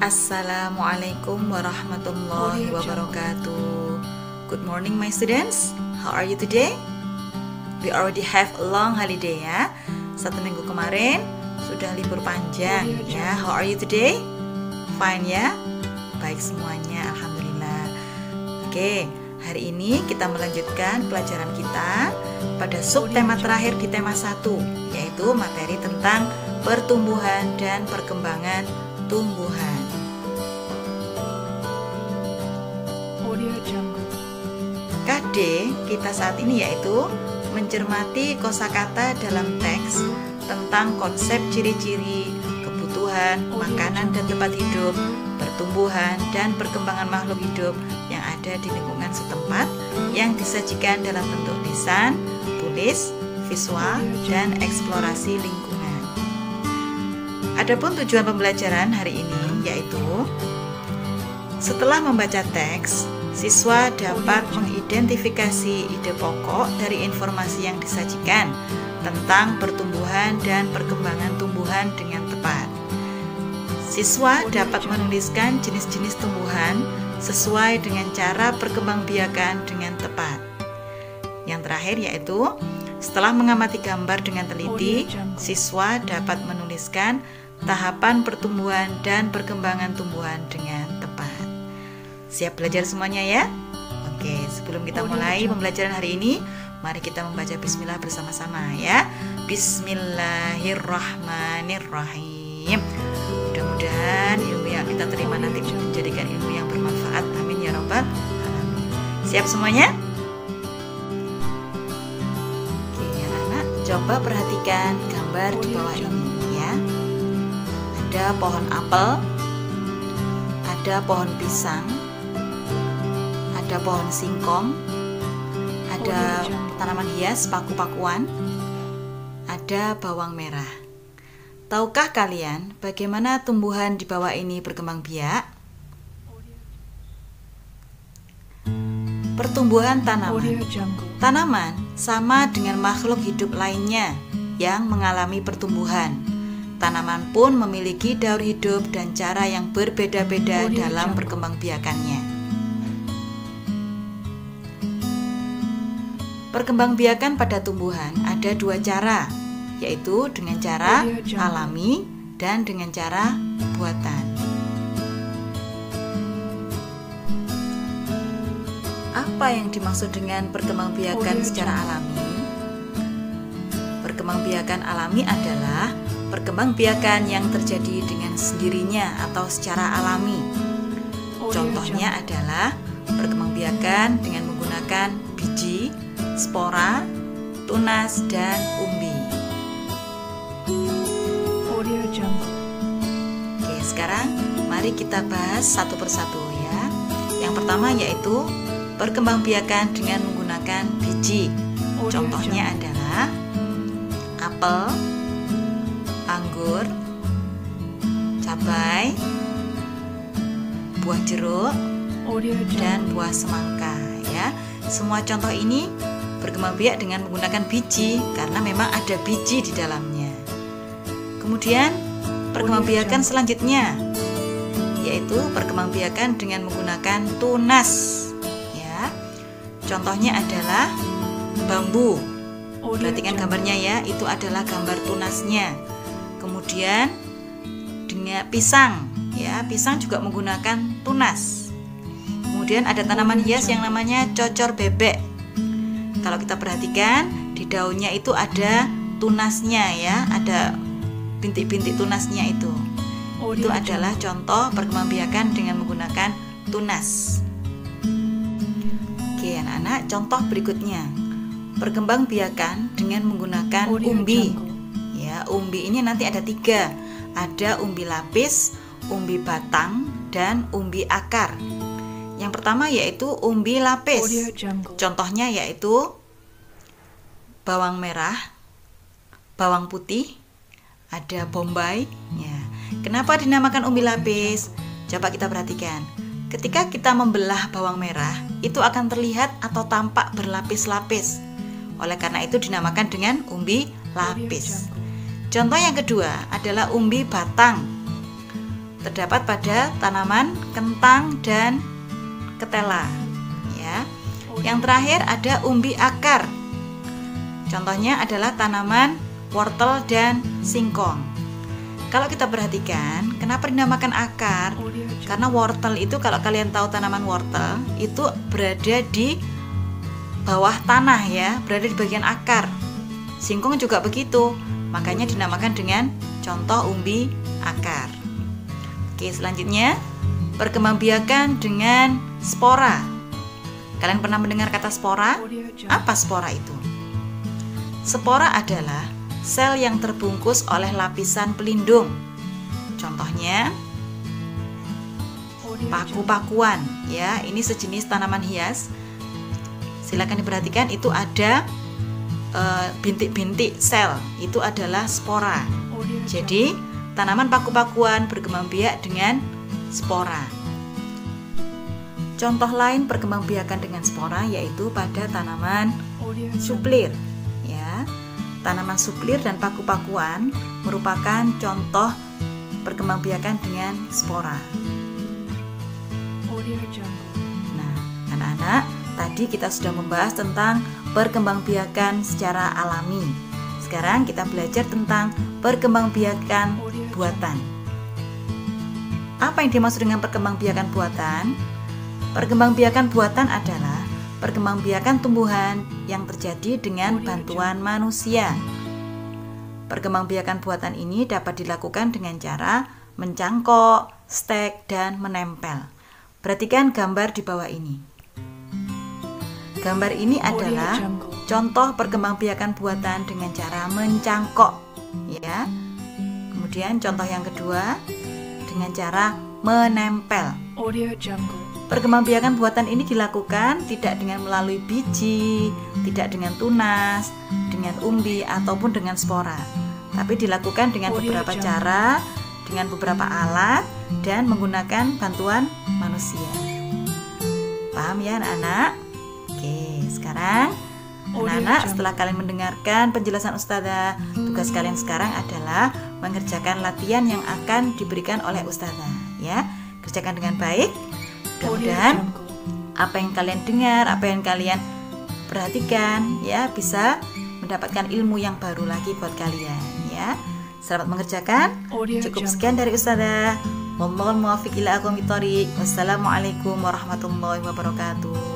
Assalamualaikum warahmatullahi wabarakatuh. Good morning my students. How are you today? We already have a long holiday ya. 1 minggu kemarin sudah libur panjang ya. How are you today? Fine ya? Baik semuanya, alhamdulillah. Oke, hari ini kita melanjutkan pelajaran kita pada subtema terakhir di tema 1, yaitu materi tentang pertumbuhan dan perkembangan tumbuhan. KD kita saat ini yaitu mencermati kosakata dalam teks tentang konsep ciri-ciri, kebutuhan, makanan dan tempat hidup, pertumbuhan dan perkembangan makhluk hidup yang ada di lingkungan setempat yang disajikan dalam bentuk lisan, tulis, visual, dan eksplorasi lingkungan. Adapun tujuan pembelajaran hari ini yaitu setelah membaca teks, siswa dapat mengidentifikasi ide pokok dari informasi yang disajikan tentang pertumbuhan dan perkembangan tumbuhan dengan tepat. Siswa dapat menuliskan jenis-jenis tumbuhan sesuai dengan cara perkembangbiakan dengan tepat. Yang terakhir yaitu, setelah mengamati gambar dengan teliti, siswa dapat menuliskan tahapan pertumbuhan dan perkembangan tumbuhan dengan tepat. Siap belajar semuanya ya? Oke, sebelum kita mulai pembelajaran hari ini, mari kita membaca bismillah bersama-sama ya. Bismillahirrahmanirrahim. Mudah-mudahan ilmu yang kita terima nanti menjadikan ilmu yang bermanfaat. Amin ya rabbal alamin. Siap semuanya? Oke, anak-anak, coba perhatikan gambar di bawah ini ya. Ada pohon apel, ada pohon pisang, ada pohon singkong, ada tanaman hias, paku-pakuan, ada bawang merah. Tahukah kalian bagaimana tumbuhan di bawah ini berkembang biak? Pertumbuhan tanaman. Tanaman sama dengan makhluk hidup lainnya yang mengalami pertumbuhan. Tanaman pun memiliki daur hidup dan cara yang berbeda-beda dalam perkembangbiakannya. Perkembangbiakan pada tumbuhan ada 2 cara, yaitu dengan cara alami dan dengan cara buatan. Apa yang dimaksud dengan perkembangbiakan secara alami? Perkembangbiakan alami adalah perkembangbiakan yang terjadi dengan sendirinya atau secara alami. Contohnya adalah perkembangbiakan dengan menggunakan biji, spora, tunas, dan umbi. Oke, sekarang mari kita bahas satu persatu ya. Yang pertama yaitu perkembangbiakan dengan menggunakan biji. Contohnya adalah apel, anggur, cabai, buah jeruk, dan buah semangka ya. Semua contoh ini berkembangbiak dengan menggunakan biji karena memang ada biji di dalamnya. Kemudian perkembangbiakan selanjutnya yaitu perkembangbiakan dengan menggunakan tunas ya. Contohnya adalah bambu. Perhatikan gambarnya ya, itu adalah gambar tunasnya. Kemudian dengan pisang ya, pisang juga menggunakan tunas. Kemudian ada tanaman hias yang namanya cocor bebek. Kalau kita perhatikan di daunnya itu ada tunasnya ya, ada bintik-bintik tunasnya itu. Itu adalah contoh perkembangbiakan dengan menggunakan tunas. Oke anak-anak, contoh berikutnya perkembangbiakan dengan menggunakan umbi. Ya, umbi ini nanti ada 3. Ada umbi lapis, umbi batang, dan umbi akar. Yang pertama yaitu umbi lapis. Contohnya yaitu bawang merah, bawang putih, ada bombay ya. Kenapa dinamakan umbi lapis? Coba kita perhatikan. Ketika kita membelah bawang merah, itu akan terlihat atau tampak berlapis-lapis. Oleh karena itu dinamakan dengan umbi lapis. Contoh yang kedua adalah umbi batang. terdapat pada tanaman kentang dan ketela, ya. Yang terakhir ada umbi akar. Contohnya adalah tanaman wortel dan singkong. Kalau kita perhatikan, kenapa dinamakan akar? Karena wortel itu, kalau kalian tahu tanaman wortel, itu berada di bawah tanah ya, berada di bagian akar. Singkong juga begitu, makanya dinamakan dengan contoh umbi akar. Oke, selanjutnya perkembangbiakan dengan spora. Kalian pernah mendengar kata spora? Apa spora itu? Spora adalah sel yang terbungkus oleh lapisan pelindung. Contohnya paku-pakuan ya, ini sejenis tanaman hias. Silakan diperhatikan, itu ada bintik-bintik sel, itu adalah spora. Jadi tanaman paku-pakuan berkembang biak dengan spora. Contoh lain perkembangbiakan dengan spora yaitu pada tanaman suplir ya. Tanaman suplir dan paku-pakuan merupakan contoh perkembangbiakan dengan spora. Nah, anak-anak, tadi kita sudah membahas tentang perkembangbiakan secara alami. Sekarang kita belajar tentang perkembangbiakan buatan. Apa yang dimaksud dengan perkembangbiakan buatan? Perkembangbiakan buatan adalah perkembangbiakan tumbuhan yang terjadi dengan bantuan manusia. Perkembangbiakan buatan ini dapat dilakukan dengan cara mencangkok, stek, dan menempel. Perhatikan gambar di bawah ini. Gambar ini adalah contoh perkembangbiakan buatan dengan cara mencangkok, ya. Kemudian contoh yang kedua dengan cara menempel. Perkembangbiakan buatan ini dilakukan tidak dengan melalui biji, tidak dengan tunas, dengan umbi ataupun dengan spora, tapi dilakukan dengan beberapa cara, dengan beberapa alat dan menggunakan bantuan manusia. Paham ya anak-anak? Oke, sekarang anak-anak, setelah kalian mendengarkan penjelasan Ustazah, tugas kalian sekarang adalah mengerjakan latihan yang akan diberikan oleh Ustazah, ya. Kerjakan dengan baik. Mudah-mudahan apa yang kalian dengar, apa yang kalian perhatikan, ya, bisa mendapatkan ilmu yang baru lagi buat kalian, ya. Selamat mengerjakan. Cukup sekian dari Ustazah. Wallahul muwaffiq ila aqwamit thoriq. Wassalamualaikum warahmatullahi wabarakatuh.